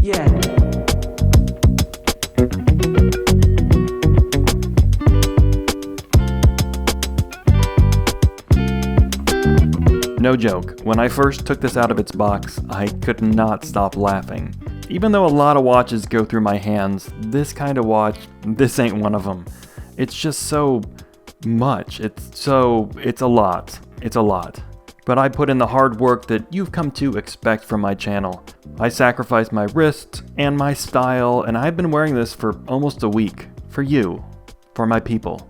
Yeah. No joke, when I first took this out of its box, I could not stop laughing. Even though a lot of watches go through my hands, this kind of watch, this ain't one of them. It's just so much. It's a lot. It's a lot. But I put in the hard work that you've come to expect from my channel. I sacrificed my wrist and my style, and I've been wearing this for almost a week. For you. For my people.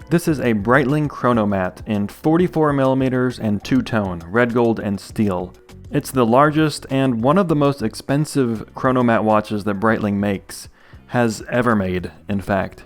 This is a Breitling Chronomat in 44mm and two-tone, red gold and steel. It's the largest and one of the most expensive chronomat watches that Breitling makes, has ever made, in fact.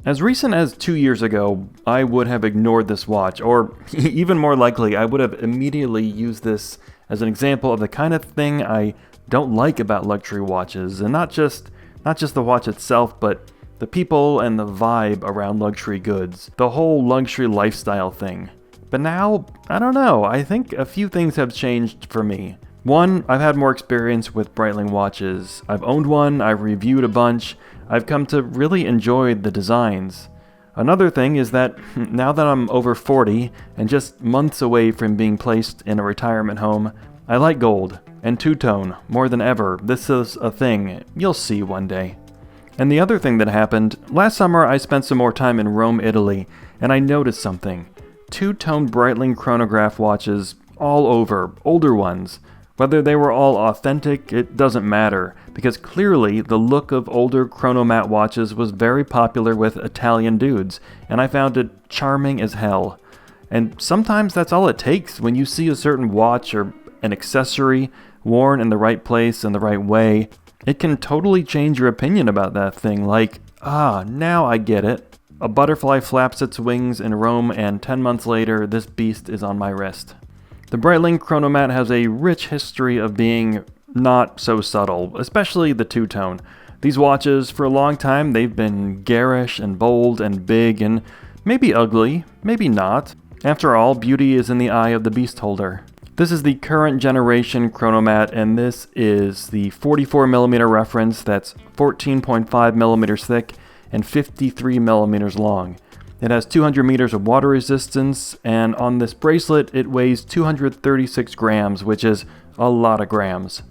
As recent as 2 years ago, I would have ignored this watch, or even more likely, I would have immediately used this as an example of the kind of thing I don't like about luxury watches, and not just the watch itself, but the people and the vibe around luxury goods, the whole luxury lifestyle thing. But now, I don't know, I think a few things have changed for me. One, I've had more experience with Breitling watches. I've owned one, I've reviewed a bunch, I've come to really enjoy the designs. Another thing is that now that I'm over 40 and just months away from being placed in a retirement home, I like gold and two-tone more than ever. This is a thing you'll see one day. And the other thing that happened, last summer I spent some more time in Rome, Italy, and I noticed something. Two-tone Breitling chronograph watches all over, older ones. Whether they were all authentic, it doesn't matter, because clearly the look of older chronomat watches was very popular with Italian dudes, and I found it charming as hell. And sometimes that's all it takes when you see a certain watch or an accessory worn in the right place and the right way. It can totally change your opinion about that thing, like, now I get it. A butterfly flaps its wings in Rome, and 10 months later, this beast is on my wrist. The Breitling Chronomat has a rich history of being not so subtle, especially the two-tone. These watches, for a long time, they've been garish and bold and big and maybe ugly, maybe not. After all, beauty is in the eye of the beast holder. This is the current generation Chronomat, and this is the 44mm reference that's 14.5mm thick and 53mm long. It has 200 meters of water resistance, and on this bracelet it weighs 236 grams, which is a lot of grams.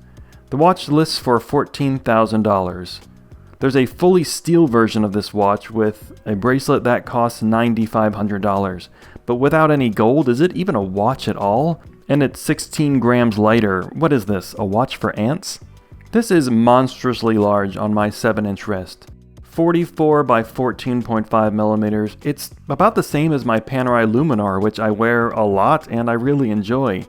The watch lists for $14,000. There's a fully steel version of this watch with a bracelet that costs $9,500. But without any gold, is it even a watch at all? And it's 16 grams lighter. What is this, a watch for ants? This is monstrously large on my 7-inch wrist. 44 by 14.5 millimeters. It's about the same as my Panerai Luminar, which I wear a lot and I really enjoy.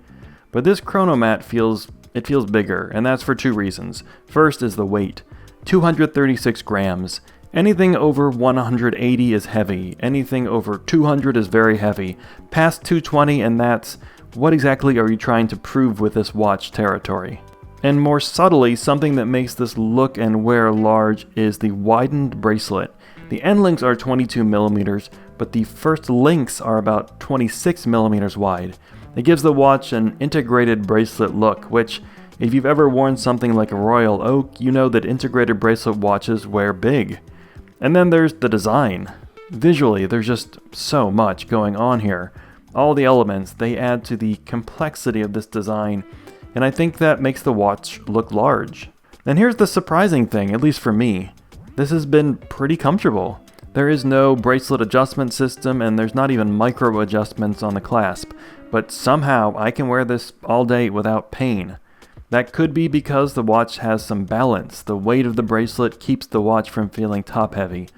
But this Chronomat feels bigger, and that's for two reasons. First is the weight. 236 grams. Anything over 180 is heavy. Anything over 200 is very heavy. Past 220, and that's what exactly are you trying to prove with this watch territory? And more subtly, something that makes this look and wear large is the widened bracelet. The end links are 22 millimeters, but the first links are about 26 millimeters wide. It gives the watch an integrated bracelet look, which, if you've ever worn something like a Royal Oak, you know that integrated bracelet watches wear big. And then there's the design. Visually, there's just so much going on here. All the elements, they add to the complexity of this design, and I think that makes the watch look large. And here's the surprising thing, at least for me. This has been pretty comfortable. There is no bracelet adjustment system, and there's not even micro adjustments on the clasp, but somehow I can wear this all day without pain. That could be because the watch has some balance. The weight of the bracelet keeps the watch from feeling top heavy.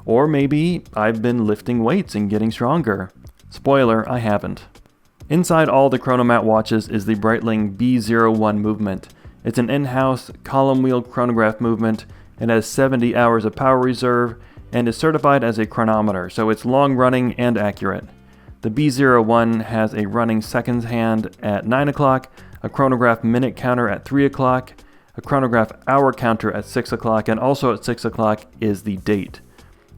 Or maybe I've been lifting weights and getting stronger. Spoiler, I haven't. Inside all the Chronomat watches is the Breitling B01 movement. It's an in-house column wheel chronograph movement. It has 70 hours of power reserve and is certified as a chronometer, so it's long-running and accurate. The B01 has a running seconds hand at 9 o'clock, a chronograph minute counter at 3 o'clock, a chronograph hour counter at 6 o'clock, and also at 6 o'clock is the date.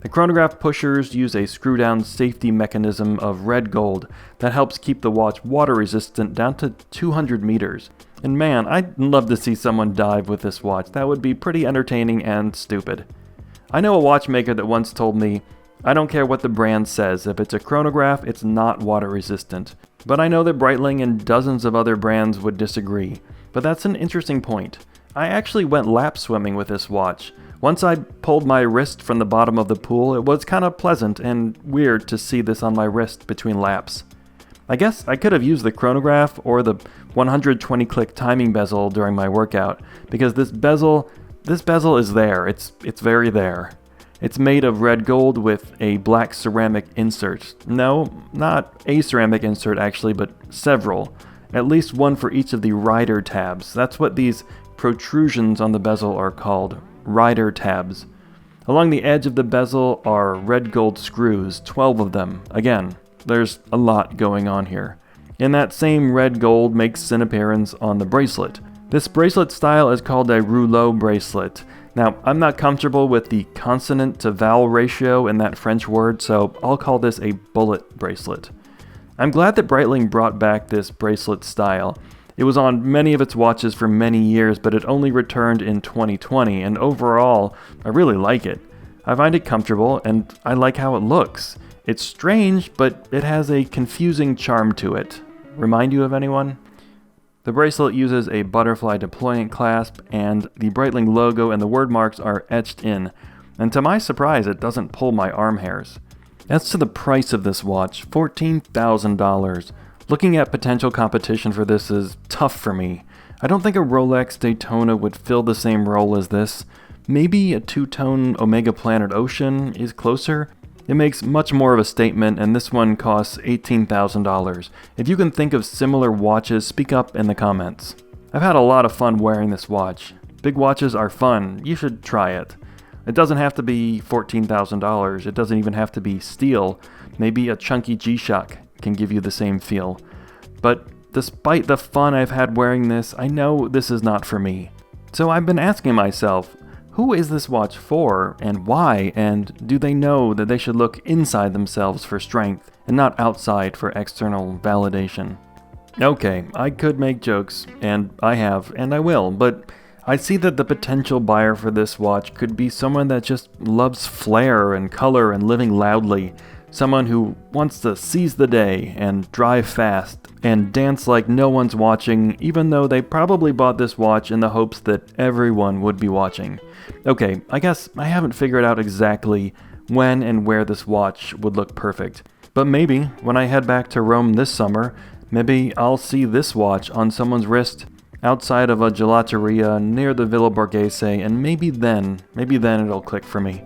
The chronograph pushers use a screw-down safety mechanism of red gold that helps keep the watch water resistant down to 200 meters. And man, I'd love to see someone dive with this watch. That would be pretty entertaining and stupid. I know a watchmaker that once told me, "I don't care what the brand says, if it's a chronograph, it's not water resistant." But I know that Breitling and dozens of other brands would disagree. But that's an interesting point. I actually went lap swimming with this watch. Once I pulled my wrist from the bottom of the pool, it was kind of pleasant and weird to see this on my wrist between laps. I guess I could have used the chronograph or the 120 click timing bezel during my workout, because this bezel is there. It's very there. It's made of red gold with a black ceramic insert. No, not a ceramic insert actually, but several. At least one for each of the rider tabs. That's what these protrusions on the bezel are called, rider tabs. Along the edge of the bezel are red gold screws, 12 of them. Again, there's a lot going on here. And that same red gold makes an appearance on the bracelet. This bracelet style is called a rouleau bracelet. Now, I'm not comfortable with the consonant to vowel ratio in that French word, so I'll call this a bullet bracelet. I'm glad that Breitling brought back this bracelet style. It was on many of its watches for many years, but it only returned in 2020, and overall, I really like it. I find it comfortable, and I like how it looks. It's strange, but it has a confusing charm to it. Remind you of anyone? The bracelet uses a butterfly deployant clasp, and the Breitling logo and the word marks are etched in, and to my surprise, it doesn't pull my arm hairs. As to the price of this watch, $14,000. Looking at potential competition for this is tough for me. I don't think a Rolex Daytona would fill the same role as this. Maybe a two-tone Omega Planet Ocean is closer. It makes much more of a statement, and this one costs $18,000. If you can think of similar watches, speak up in the comments. I've had a lot of fun wearing this watch. Big watches are fun. You should try it. It doesn't have to be $14,000. It doesn't even have to be steel. Maybe a chunky G-Shock can give you the same feel. But despite the fun I've had wearing this, I know this is not for me. So I've been asking myself, who is this watch for, and why, and do they know that they should look inside themselves for strength, and not outside for external validation? Okay, I could make jokes, and I have, and I will, but I see that the potential buyer for this watch could be someone that just loves flair and color and living loudly, someone who wants to seize the day and drive fast and dance like no one's watching, even though they probably bought this watch in the hopes that everyone would be watching. Okay, I guess I haven't figured out exactly when and where this watch would look perfect, but maybe when I head back to Rome this summer, maybe I'll see this watch on someone's wrist outside of a gelateria near the Villa Borghese, and maybe then it'll click for me.